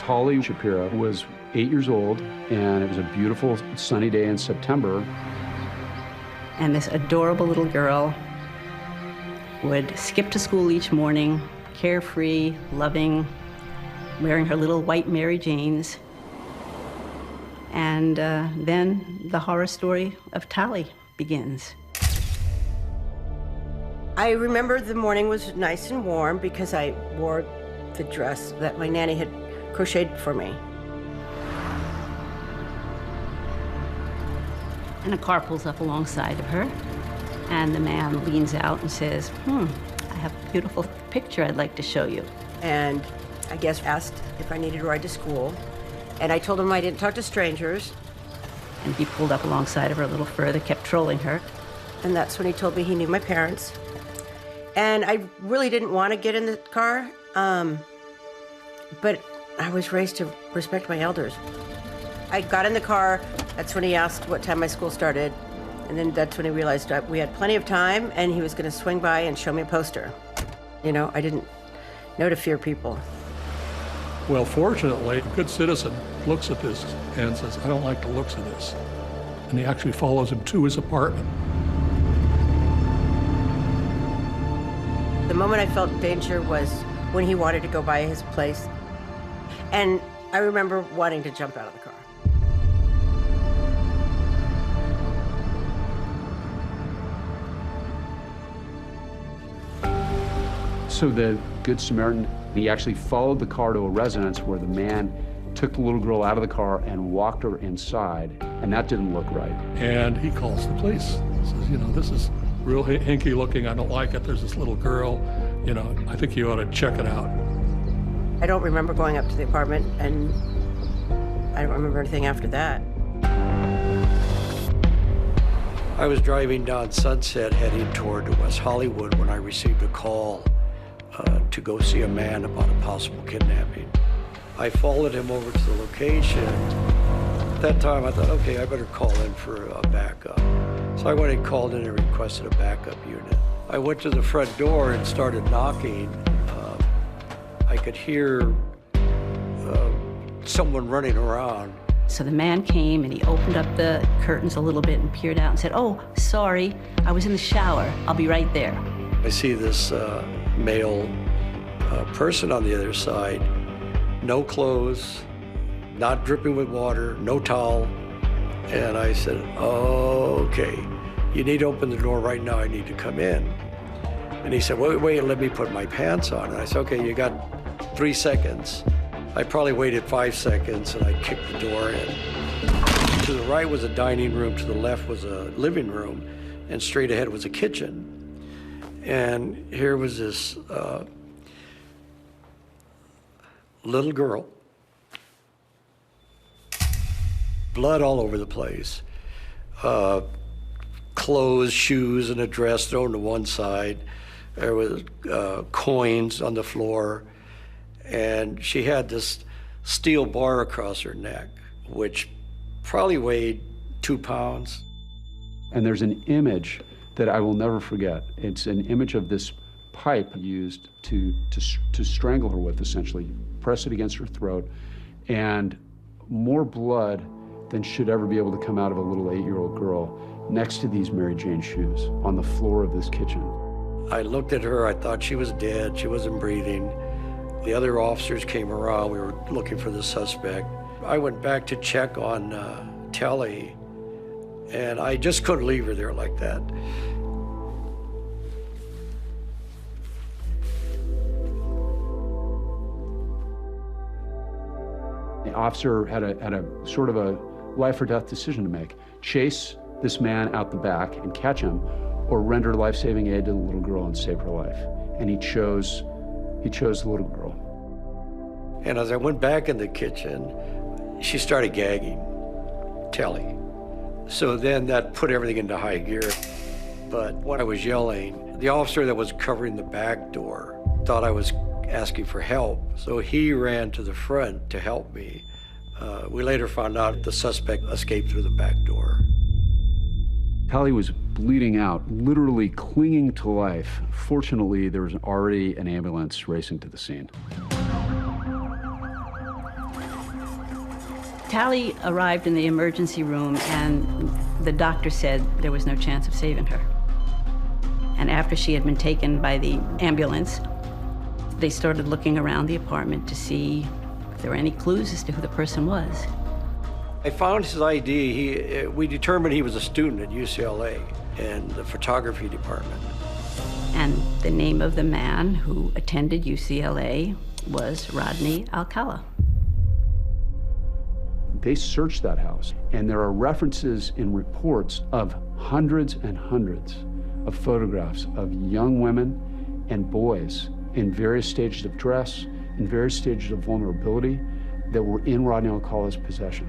Holly Shapiro was 8 years old, and it was a beautiful sunny day in September. And this adorable little girl would skip to school each morning, carefree, loving, wearing her little white Mary Janes. And then the horror story of Tally begins. I remember the morning was nice and warm because I wore the dress that my nanny had crocheted for me. And a car pulls up alongside of her, and the man leans out and says, I have a beautiful picture I'd like to show you. And I guess asked if I needed a ride to school. And I told him I didn't talk to strangers. And he pulled up alongside of her a little further, kept trolling her. And that's when he told me he knew my parents. And I really didn't want to get in the car, but I was raised to respect my elders. I got in the car, that's when he asked what time my school started, and then that's when he realized we had plenty of time and he was going to swing by and show me a poster. You know, I didn't know to fear people. Well, fortunately, a good citizen looks at this and says, I don't like the looks of this. And he actually follows him to his apartment. The moment I felt danger was when he wanted to go by his place. And I remember wanting to jump out of the car. So the Good Samaritan, he actually followed the car to a residence where the man took the little girl out of the car and walked her inside, and that didn't look right. And he calls the police. He says, you know, this is real hinky looking. I don't like it. There's this little girl. You know, I think you ought to check it out. I don't remember going up to the apartment, and I don't remember anything after that. I was driving down Sunset heading toward West Hollywood when I received a call to go see a man about a possible kidnapping. I followed him over to the location. At that time, I thought, okay, I better call in for a backup. So I went and called in and requested a backup unit. I went to the front door and started knocking. I could hear someone running around. So the man came and he opened up the curtains a little bit and peered out and said, oh, sorry, I was in the shower. I'll be right there. I see this male person on the other side, no clothes, not dripping with water, no towel. And I said, oh, okay, you need to open the door right now, I need to come in. And he said, wait, let me put my pants on. And I said, okay, you got 3 seconds. I probably waited 5 seconds and I kicked the door in. To the right was a dining room, to the left was a living room, and straight ahead was a kitchen. And here was this little girl, blood all over the place, clothes, shoes, and a dress thrown to one side. There was coins on the floor, and she had this steel bar across her neck, which probably weighed 2 pounds. And there's an image that I will never forget. It's an image of this pipe used to strangle her with, essentially. Press it against her throat, and more blood than should ever be able to come out of a little 8-year-old girl next to these Mary Jane shoes on the floor of this kitchen. I looked at her, I thought she was dead, she wasn't breathing. The other officers came around, we were looking for the suspect. I went back to check on Tally, and I just couldn't leave her there like that. The officer had a sort of a life or death decision to make. Chase this man out the back and catch him, or render life-saving aid to the little girl and save her life. And he chose the little girl. And as I went back in the kitchen, she started gagging, Tally. So then that put everything into high gear. But when I was yelling, the officer that was covering the back door thought I was asking for help. So he ran to the front to help me. We later found out the suspect escaped through the back door. Tally was bleeding out, literally clinging to life. Fortunately, there was already an ambulance racing to the scene. Tally arrived in the emergency room, and the doctor said there was no chance of saving her. And after she had been taken by the ambulance, they started looking around the apartment to see if there were any clues as to who the person was. I found his ID. We determined he was a student at UCLA in the photography department. And the name of the man who attended UCLA was Rodney Alcala. They searched that house, and there are references in reports of hundreds and hundreds of photographs of young women and boys in various stages of dress, in various stages of vulnerability that were in Rodney Alcala's possession.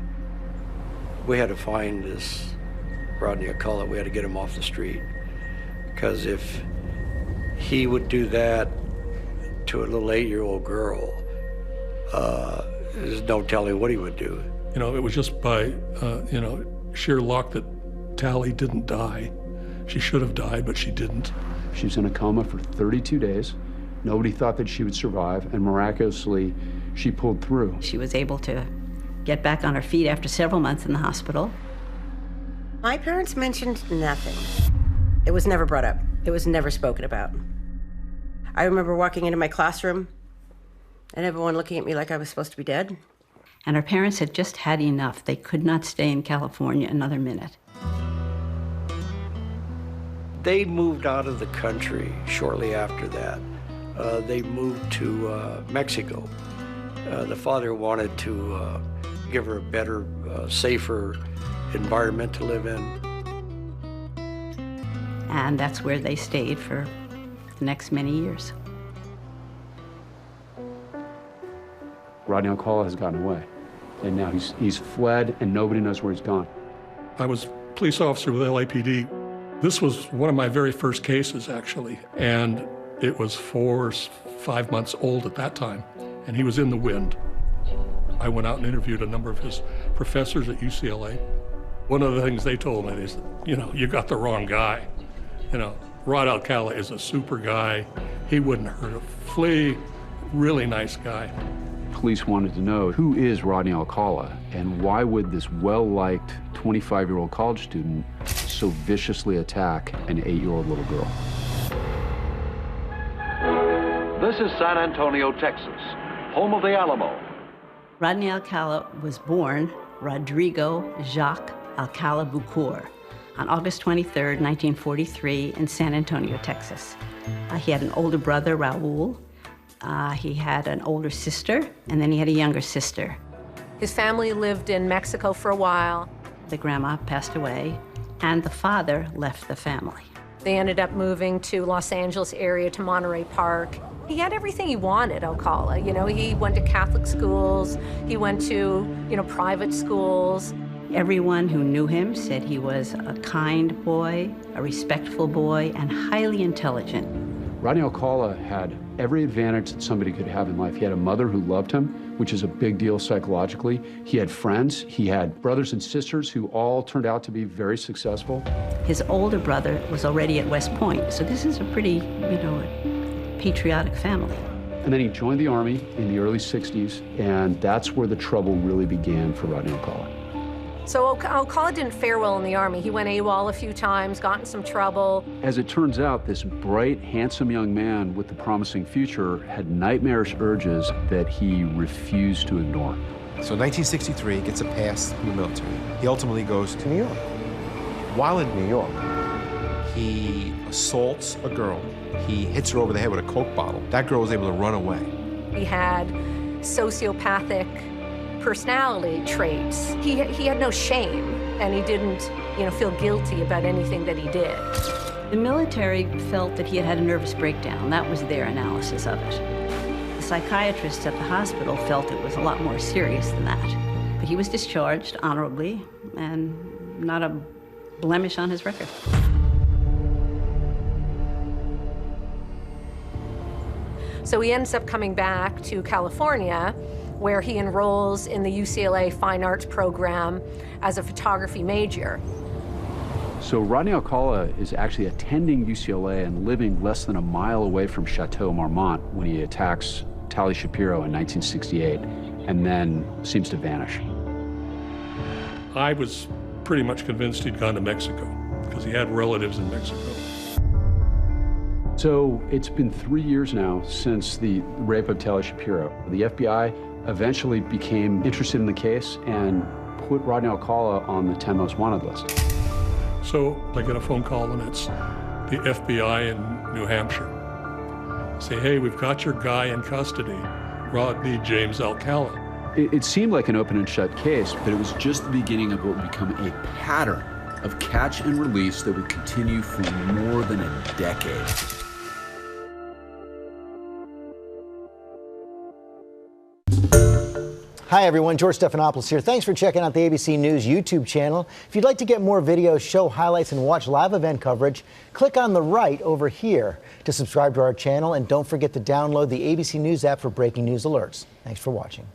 We had to find this Rodney Alcala. We had to get him off the street, because if he would do that to a little 8-year-old girl, there's no telling what he would do. You know, it was just by, sheer luck that Tally didn't die. She should have died, but she didn't. She was in a coma for 32 days. Nobody thought that she would survive, and miraculously, she pulled through. She was able to get back on her feet after several months in the hospital. My parents mentioned nothing. It was never brought up. It was never spoken about. I remember walking into my classroom and everyone looking at me like I was supposed to be dead. And her parents had just had enough. They could not stay in California another minute. They moved out of the country shortly after that. They moved to Mexico. The father wanted to give her a better, safer environment to live in. And that's where they stayed for the next many years. Rodney Alcala has gotten away, and now he's fled, and nobody knows where he's gone. I was a police officer with LAPD. This was one of my very first cases, actually, and it was 4 or 5 months old at that time, and he was in the wind. I went out and interviewed a number of his professors at UCLA. One of the things they told me, they said, you got the wrong guy. Rod Alcala is a super guy. He wouldn't hurt a flea. Really nice guy. Police wanted to know, who is Rodney Alcala, and why would this well-liked 25-year-old college student so viciously attack an 8-year-old little girl? This is San Antonio, Texas, home of the Alamo. Rodney Alcala was born Rodrigo Jacques Alcala Bucor on August 23, 1943, in San Antonio, Texas. He had an older brother, Raul. He had an older sister, and then he had a younger sister. His family lived in Mexico for a while. The grandma passed away, and the father left the family. They ended up moving to Los Angeles area, to Monterey Park. He had everything he wanted, Alcala. He went to Catholic schools. He went to, private schools. Everyone who knew him said he was a kind boy, a respectful boy, and highly intelligent. Rodney Alcala had every advantage that somebody could have in life. He had a mother who loved him, which is a big deal psychologically. He had friends. He had brothers and sisters who all turned out to be very successful. His older brother was already at West Point, so this is a pretty, patriotic family. And then he joined the Army in the early 60s, and that's where the trouble really began for Rodney Alcala. So Alcala didn't fare well in the Army. He went AWOL a few times, got in some trouble. As it turns out, this bright, handsome young man with the promising future had nightmarish urges that he refused to ignore. So 1963, he gets a pass from the military. He ultimately goes to New York. While in New York, he assaults a girl. He hits her over the head with a Coke bottle. That girl was able to run away. He had sociopathic personality traits. He had no shame, and he didn't, feel guilty about anything that he did. The military felt that he had had a nervous breakdown. That was their analysis of it. The psychiatrists at the hospital felt it was a lot more serious than that. But he was discharged honorably, and not a blemish on his record. So he ends up coming back to California, where he enrolls in the UCLA Fine Arts program as a photography major. So Rodney Alcala is actually attending UCLA and living less than a mile away from Chateau Marmont when he attacks Tally Shapiro in 1968, and then seems to vanish. I was pretty much convinced he'd gone to Mexico because he had relatives in Mexico. So it's been 3 years now since the rape of Taylor Shapiro. The FBI eventually became interested in the case and put Rodney Alcala on the 10 most wanted list. So I get a phone call and it's the FBI in New Hampshire. Say, hey, we've got your guy in custody, Rodney James Alcala. It seemed like an open and shut case, But it was just the beginning of what would become a pattern of catch and release that would continue for more than a decade. Hi everyone, George Stephanopoulos here. Thanks for checking out the ABC News YouTube channel. If you'd like to get more videos, show highlights, and watch live event coverage, click on the right over here to subscribe to our channel, and don't forget to download the ABC News app for breaking news alerts. Thanks for watching.